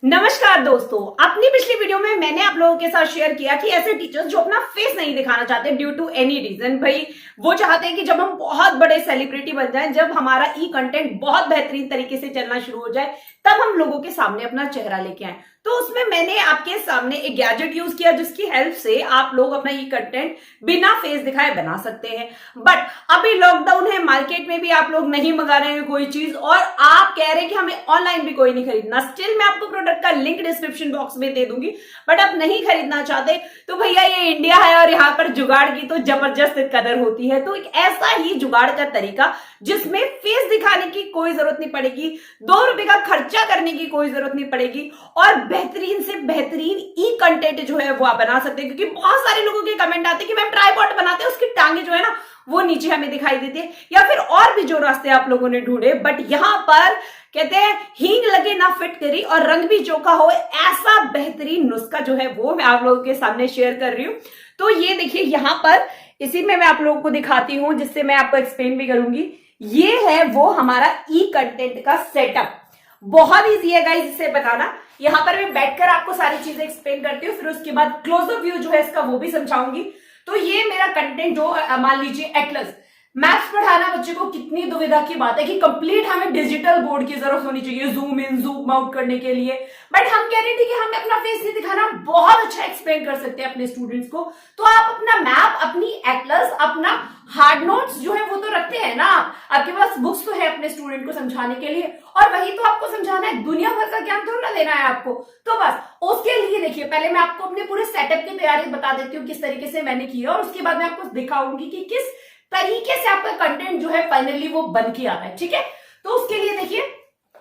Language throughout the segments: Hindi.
नमस्कार दोस्तों, अपनी पिछली वीडियो में मैंने आप लोगों के साथ शेयर किया कि ऐसे टीचर्स जो अपना फेस नहीं दिखाना चाहते ड्यू टू एनी रीजन, भाई वो चाहते हैं कि जब हम बहुत बड़े सेलिब्रिटी बन जाएं, जब हमारा ई कंटेंट बहुत बेहतरीन तरीके से चलना शुरू हो जाए, तब हम लोगों के सामने अपना चेहरा लेके आए। तो उसमें मैंने आपके सामने एक गैजेट यूज किया जिसकी हेल्प से आप लोग अपना ई कंटेंट बिना फेस दिखाए बना सकते हैं। बट अभी लॉकडाउन है, मार्केट में भी आप लोग नहीं मंगा रहे हैं कोई चीज और आप कह रहे हैं कि हमें ऑनलाइन भी कोई नहीं खरीदना। स्टिल मैं आपको प्रोडक्ट का लिंक डिस्क्रिप्शन बॉक्स में दे दूंगी, बट आप नहीं खरीदना चाहते तो भैया ये इंडिया है और यहाँ पर जुगाड़ की तो जबरदस्त कदर होती है। तो एक ऐसा ही जुगाड़ का तरीका जिसमें फेस दिखाने की कोई जरूरत नहीं पड़ेगी, 2 रुपए का खर्चा करने की कोई जरूरत नहीं पड़ेगी और बेहतरीन से बेहतरीन ई कंटेंट जो है वो आप बना सकते हैं। क्योंकि बहुत सारे लोगों के कमेंट आते हैं कि मैम ट्राइपॉड बनाते हैं उसकी टांगे जो है ना वो नीचे हमें दिखाई देती है, या फिर और भी जो रास्ते आप लोगों ने ढूंढे। बट यहां पर कहते हैं हींग लगे ना फिट करी और रंग भी चोखा हो, ऐसा बेहतरीन नुस्खा जो है वो मैं आप लोगों के सामने शेयर कर रही हूं। तो ये देखिए यहां पर इसी में मैं आप लोगों को दिखाती हूं जिससे मैं आपको एक्सप्लेन भी करूंगी। ये है वो हमारा ई कंटेंट का सेटअप। बहुत ईजी है गाइस इसे बताना। यहां पर मैं बैठकर आपको सारी चीजें एक्सप्लेन करती हूँ, फिर उसके बाद क्लोजअप व्यू जो है इसका वो भी समझाऊंगी। तो ये मेरा कंटेंट जो मान लीजिए एटलस मैथ्स पढ़ाना बच्चे को कितनी दुविधा की बात है कि कंप्लीट हमें डिजिटल बोर्ड की जरूरत होनी चाहिए जूम इन जूम आउट करने के लिए। बट हम कह रहे थे कि हमें अपना फेस नहीं दिखाना, बहुत अच्छा एक्सप्लेन कर सकते हैं अपने स्टूडेंट्स को। तो आप अपना मैप, अपनी एटलस, अपना हार्ड नोट्स जो है वो तो रखते हैं ना, आपके पास बुक्स तो है अपने स्टूडेंट को समझाने के लिए, और वही तो आपको समझाना है, दुनिया भर का ज्ञान थोड़ा ना देना है आपको। तो बस उसके लिए देखिए पहले मैं आपको अपने पूरे सेटअप की तैयारी बता देती हूँ किस तरीके से मैंने किया, और उसके बाद मैं आपको दिखाऊंगी कि किस तरीके से आपका कंटेंट जो है फाइनली वो बन के आता है। ठीक है, तो उसके लिए देखिए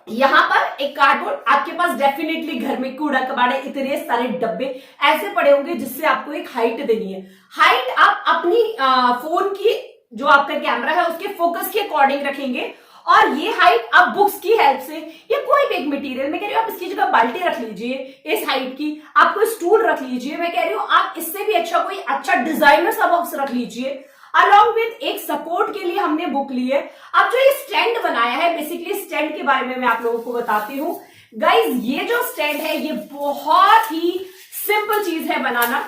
यहां पर एक कार्डबोर्ड, आपके पास डेफिनेटली घर में कूड़ा कबाड़े इतने सारे डब्बे ऐसे पड़े होंगे जिससे आपको एक हाइट देनी है। हाइट आप अपनी फोन की जो आपका कैमरा है उसके फोकस के अकॉर्डिंग रखेंगे, और ये हाइट आप बुक्स की हेल्प से या कोई भी एक मटेरियल, मैं कह रही हूँ आप इसकी जगह बाल्टी रख लीजिए इस हाइट की, आप कोई स्टूल रख लीजिए, मैं कह रही हूँ आप इससे भी अच्छा कोई अच्छा डिजाइनर सा बॉक्स रख लीजिए। अलॉन्ग विद एक सपोर्ट के लिए हमने बुक ली है। अब जो ये स्टैंड बनाया है, बेसिकली स्टैंड के बारे में मैं आप लोगों को बताती हूँ। गाइज ये जो स्टैंड है ये बहुत ही सिंपल चीज है बनाना।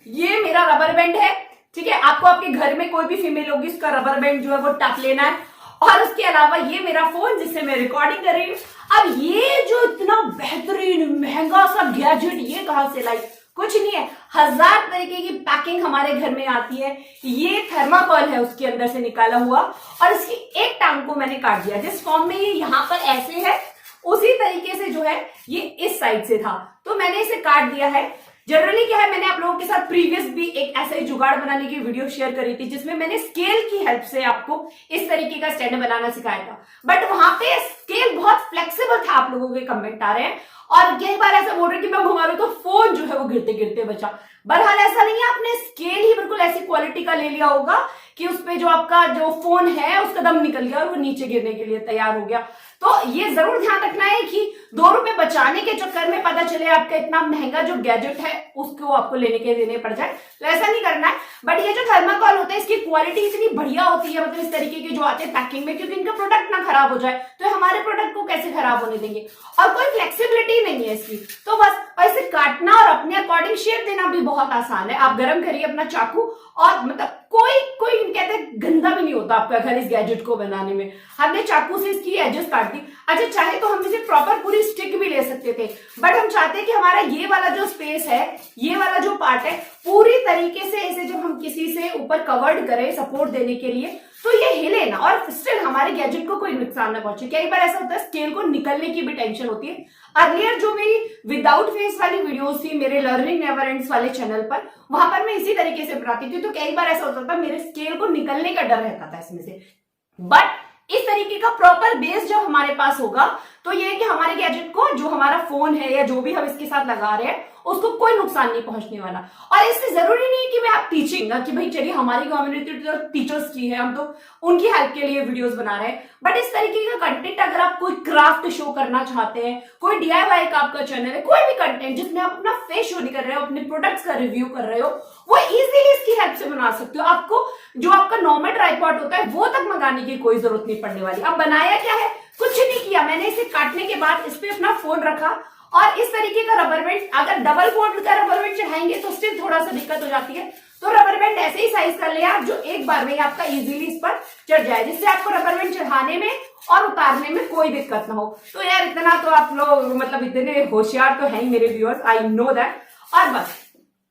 ये मेरा रबर बैंड है, ठीक है, आपको आपके घर में कोई भी फीमेल होगी उसका रबर बैंड जो है वो टक लेना है, और उसके अलावा ये मेरा फोन जिससे मैं रिकॉर्डिंग कर रही हूँ। अब ये जो इतना बेहतरीन महंगा सा गैजेट ये कहां से लाई, कुछ नहीं है, 1000 तरीके की पैकिंग हमारे घर में आती है। ये थर्माकोल है उसके अंदर से निकाला हुआ, और इसकी एक टांग को मैंने काट दिया। जिस फॉर्म में ये यहाँ पर ऐसे है उसी तरीके से जो है ये इस साइड से था, तो मैंने इसे काट दिया है। जनरली क्या है, मैंने आप लोगों के साथ प्रीवियस भी एक ऐसा ही जुगाड़ बनाने की वीडियो शेयर करी थी जिसमें मैंने स्केल की हेल्प से आपको इस तरीके का स्टैंड बनाना सिखाया था। बट वहां पे स्केल बहुत फ्लेक्सिबल था, आप लोगों के कमेंट आ रहे हैं, और कई बार ऐसा बोल रहे कि मैं घुमा रही हूं तो फोन जो है वो गिरते गिरते बचा। बहरहाल ऐसा नहीं है, आपने स्केल ही बिल्कुल ऐसी क्वालिटी का ले लिया होगा कि उसपे जो आपका जो फोन है उसका दम निकल गया और वो नीचे गिरने के लिए तैयार हो गया। तो ये जरूर ध्यान रखना है कि 2 रुपए बचाने के चक्कर में पता चले आपका इतना महंगा जो गैजेट है उसको आपको लेने के देने पड़ जाए, तो ऐसा नहीं करना है। बट ये जो थर्माकोल होता है इसकी क्वालिटी इतनी बढ़िया होती है, मतलब इस तरीके के जो आते हैं पैकिंग में, क्योंकि इनका प्रोडक्ट ना खराब हो जाए, तो हमारे प्रोडक्ट को कैसे खराब होने देंगे, और कोई फ्लेक्सिबिलिटी नहीं है इसकी। तो बस ऐसे काटना और अपने अकॉर्डिंग शेप देना भी बहुत आसान है। आप गरम करिए अपना चाकू, और मतलब कोई कहते हैं गंदा भी नहीं होता आपका घर इस गैजेट को बनाने में। हमने चाकू से इसकी एजेस काट दी। अच्छा, चाहे तो हम इसे प्रॉपर पूरी स्टिक भी ले सकते थे, बट हम चाहते हैं कि हमारा ये वाला जो स्पेस है, ये वाला जो पार्ट है, पूरी तरीके से इसे जब हम किसी से ऊपर कवर्ड करें सपोर्ट देने के लिए, तो ये हिले ना और स्टिल हमारे गैजेट को कोई नुकसान ना पहुंचे। कई बार ऐसा होता है स्केल को निकलने की भी टेंशन होती है। अर्लियर जो मेरी विदाउट फेस वाली वीडियोस थी मेरे लर्निंग नेवर एंड्स वाले चैनल पर, वहां पर मैं इसी तरीके से बनाती थी, तो कई बार ऐसा होता था मेरे स्केल को निकलने का डर रहता था इसमें से। बट इस तरीके का प्रॉपर बेस जब हमारे पास होगा तो ये है कि हमारे गैजेट को, जो हमारा फोन है या जो भी हम इसके साथ लगा रहे हैं, उसको कोई नुकसान नहीं पहुंचने वाला। और इससे जरूरी नहीं कि मैं आप टीचिंग कि भाई चलिए हमारी कम्युनिटी तो टीचर्स की है, हम तो उनकी हेल्प के लिए वीडियोस बना रहे हैं। बट इस तरीके का कंटेंट अगर आप कोई क्राफ्ट शो करना चाहते हैं, कोई DIY का आपका चैनल है, कोई भी कंटेंट जिसमें आप अपना फेस शो नहीं कर रहे हो, अपने प्रोडक्ट्स का रिव्यू कर रहे हो, वो इजीली इसकी हेल्प से बना सकते हो। आपको जो आपका नॉर्मल ट्राइपॉड होता है वो तक मंगाने की कोई जरूरत नहीं पड़ने वाली। अब बनाया क्या है, कुछ नहीं किया, मैंने इसे काटने के बाद इस पे अपना फोन रखा और इस तरीके का रबर बैंड अगर डबल फोल्ड का रबर बैंड चढ़ाएंगे तो स्टिल थोड़ा सा दिक्कत हो जाती है। तो रबर बैंड ऐसे ही साइज कर ले आप जो एक बार में आपका इजीली इस पर चढ़ जाए, जिससे आपको रबर बैंड चढ़ाने में और उतारने में कोई दिक्कत ना हो। तो यार इतना तो आप लोग मतलब इतने होशियार तो है ही मेरे व्यूअर्स, आई नो दैट। और बस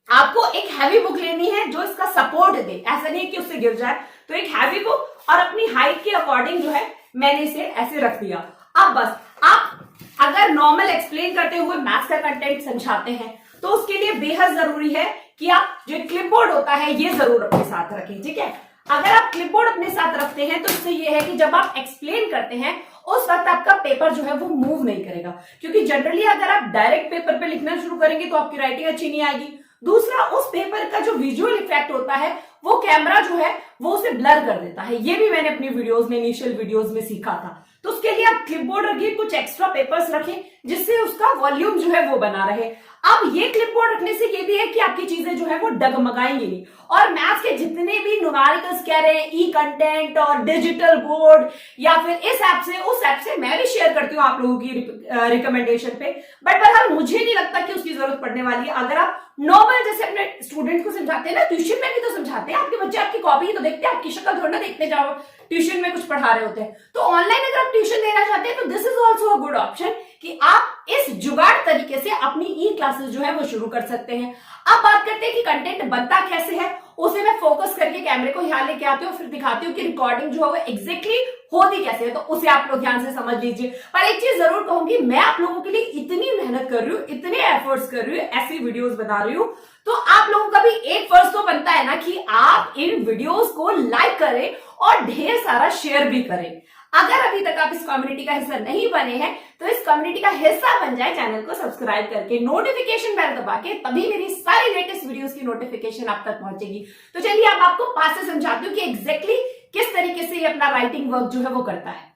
आपको एक हैवी बुक लेनी है जो इसका सपोर्ट दे, ऐसा नहीं है कि उससे गिर जाए। तो एक हैवी बुक और अपनी हाइट के अकॉर्डिंग जो है मैंने इसे ऐसे रख दिया। अब बस आप अगर नॉर्मल एक्सप्लेन करते हुए मैथ्स का कंटेंट समझाते हैं तो उसके लिए बेहद जरूरी है कि आप जो क्लिपबोर्ड होता है ये जरूर अपने साथ रखें, ठीक है। अगर आप क्लिपबोर्ड अपने साथ रखते हैं तो इससे ये है कि जब आप एक्सप्लेन करते हैं उस वक्त आपका पेपर जो है वो मूव नहीं करेगा, क्योंकि जनरली अगर आप डायरेक्ट पेपर पे लिखना शुरू करेंगे तो आपकी राइटिंग अच्छी नहीं आएगी। दूसरा, उस पेपर का जो विजुअल इफेक्ट होता है वो कैमरा जो है वो उसे ब्लर कर देता है। ये भी मैंने अपनी वीडियोस में, इनिशियल वीडियोस में सीखा था। तो उसके लिए आप क्लिपबोर्ड रखिए, कुछ एक्स्ट्रा पेपर्स रखें जिससे उसका वॉल्यूम जो है वो बना रहे। अब ये क्लिपबोर्ड रखने से ये भी है कि आपकी चीजें जो है वो डगमगाएंगी नहीं। और मैथ्स के जितने भी न्यूमेरिकल्स कह रहे हैं, ई कंटेंट और डिजिटल बोर्ड या फिर इस ऐप से उस ऐप से, मैं भी शेयर करती हूँ आप लोगों की रिकमेंडेशन पे, बट बहरहाल मुझे नहीं लगता कि उसकी जरूरत पड़ने वाली है। अगर आप नॉर्मल जैसे अपने स्टूडेंट को समझाते हैं ना, ट्यूशन में भी तो समझाते हैं, आपके बच्चे आपकी कॉपी तो देखते हैं, आपकी शक्ल थोड़ा ना देखते जाओ ट्यूशन में कुछ पढ़ा रहे होते हैं। तो ऑनलाइन अगर आप ट्यूशन देना चाहते हैं तो this is also a good option कि आप इस जुगाड़ तरीके से अपनी ई क्लासेस जो है वो शुरू कर सकते हैं। अब बात करते हैं कि कंटेंट बनता कैसे है। उसे मैं फोकस करके कैमरे को यहाँ लेके आती हूँ, फिर दिखाती हूँ कि रिकॉर्डिंग जो है वो एग्जैक्टली होती कैसे है, तो उसे आप लोग ध्यान से समझ लीजिए। पर एक चीज जरूर कहूंगी, मैं आप लोगों के लिए इतनी मेहनत कर रही हूँ, इतने एफर्ट्स कर रही हूँ, ऐसी वीडियोस बना रही हूँ, तो आप लोगों का भी एक फर्ज तो बनता है ना कि आप इन वीडियोस को लाइक करें और ढेर सारा शेयर भी करें। अगर अभी तक आप इस कम्युनिटी का हिस्सा नहीं बने हैं तो इस कम्युनिटी का हिस्सा बन जाए, चैनल को सब्सक्राइब करके, नोटिफिकेशन बेल दबा के, तभी मेरी सारी लेटेस्ट वीडियोस की नोटिफिकेशन आप तक पहुंचेगी। तो चलिए अब आपको पास से समझाती हूँ कि एग्जैक्टली किस तरीके से ये अपना राइटिंग वर्क जो है वो करता है।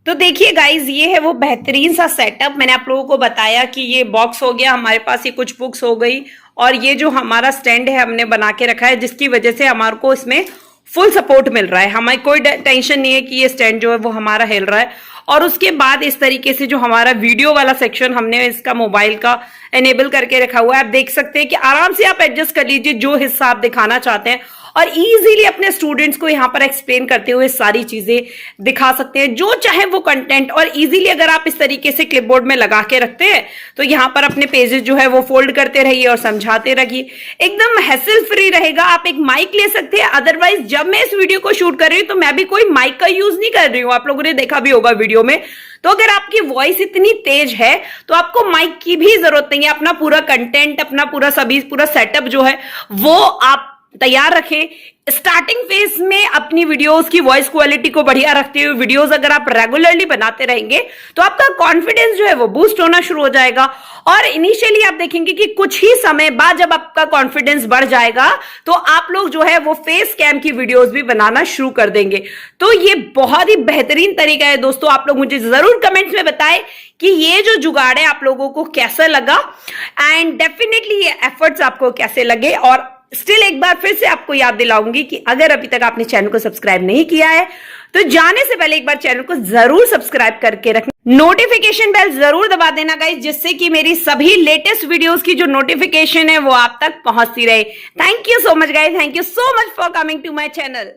तो देखिए गाइज, ये है वो बेहतरीन सा सेटअप। मैंने आप लोगों को बताया कि ये बॉक्स हो गया, हमारे पास ये कुछ बुक्स हो गई, और ये जो हमारा स्टैंड है हमने बना के रखा है, जिसकी वजह से हमारे को इसमें फुल सपोर्ट मिल रहा है। हमें कोई टेंशन नहीं है कि ये स्टैंड जो है वो हमारा हिल रहा है। और उसके बाद इस तरीके से जो हमारा वीडियो वाला सेक्शन हमने इसका मोबाइल का एनेबल करके रखा हुआ है। आप देख सकते हैं कि आराम से आप एडजस्ट कर लीजिए जो हिस्सा आप दिखाना चाहते हैं, और इजीली अपने स्टूडेंट्स को यहाँ पर एक्सप्लेन करते हुए सारी चीजें दिखा सकते हैं, जो चाहे वो कंटेंट। और इजीली अगर आप इस तरीके से क्लिपबोर्ड में लगा के रखते हैं तो यहाँ पर अपने पेजेस जो है वो फोल्ड करते रहिए और समझाते रहिए, एकदम हैसल फ्री रहेगा। आप एक माइक ले सकते हैं। अदरवाइज जब मैं इस वीडियो को शूट कर रही हूँ तो मैं भी कोई माइक का यूज नहीं कर रही हूँ, आप लोगों ने देखा भी होगा वीडियो में। तो अगर आपकी वॉइस इतनी तेज है तो आपको माइक की भी जरूरत नहीं है। अपना पूरा कंटेंट, अपना पूरा सेटअप जो है वो आप तैयार रखें। स्टार्टिंग फेज में अपनी वीडियोस की वॉइस क्वालिटी को बढ़िया रखते हुए वीडियोस अगर आप रेगुलरली बनाते रहेंगे तो आपका कॉन्फिडेंस जो है वो बूस्ट होना शुरू हो जाएगा। और इनिशियली आप देखेंगे कि कुछ ही समय बाद जब आपका कॉन्फिडेंस बढ़ जाएगा तो आप लोग जो है वो फेस कैम की वीडियोस भी बनाना शुरू कर देंगे। तो ये बहुत ही बेहतरीन तरीका है दोस्तों। आप लोग मुझे जरूर कमेंट्स में बताएं कि ये जो जुगाड़ है आप लोगों को कैसा लगा, एंड डेफिनेटली ये एफर्ट्स आपको कैसे लगे। और स्टिल एक बार फिर से आपको याद दिलाऊंगी कि अगर अभी तक आपने चैनल को सब्सक्राइब नहीं किया है तो जाने से पहले एक बार चैनल को जरूर सब्सक्राइब करके रखना, नोटिफिकेशन बेल जरूर दबा देना गाइस, जिससे कि मेरी सभी लेटेस्ट वीडियोस की जो नोटिफिकेशन है वो आप तक पहुंचती रहे। Thank you so much guys, thank you so much for coming to my channel.